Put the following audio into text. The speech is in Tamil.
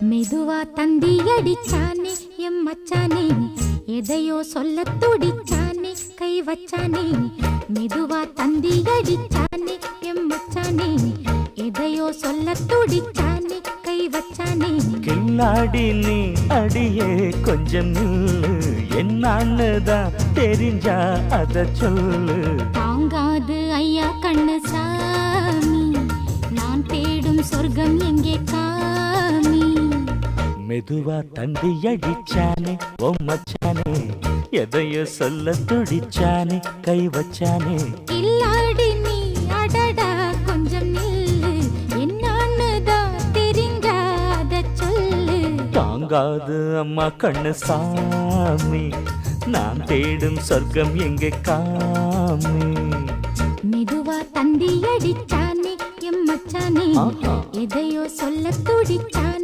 மெதுவா தந்தி அடிச்சானே எம் மச்சானே, எதையோ சொல்ல துடிச்சானே கை வச்சானே. மெதுவா தந்தி அடிச்சானே எம் மச்சானே, எதையோ சொல்ல துடிச்சானே கை வச்சானே. கில்லாடி நீ அடியே கொஞ்சம் நில்லு, என்னான்னுதான் தெரிஞ்சா அத சொல்லு. தாங்காது ஐயா கண்ணு சாமி, நான் தேடும் சொர்க்கம் எங்கே காமி. மெதுவா தந்தி அடிச்சானே ஓ மச்சானே, எதையோ சொல்ல துடிச்சானே கை வச்சானே. கில்லாடி நீ அடடா கொஞ்சம் நில்லு, என்னான்னுதான் தெரிஞ்சாத சொல்லு. தாங்காது அம்மா கண்ணு சாமி, நான் தேடும் சொர்க்கம் எங்கே காமி. மெதுவா தந்தி அடிச்சானே எம் மச்சானே, எதையோ சொல்ல துடிச்சானே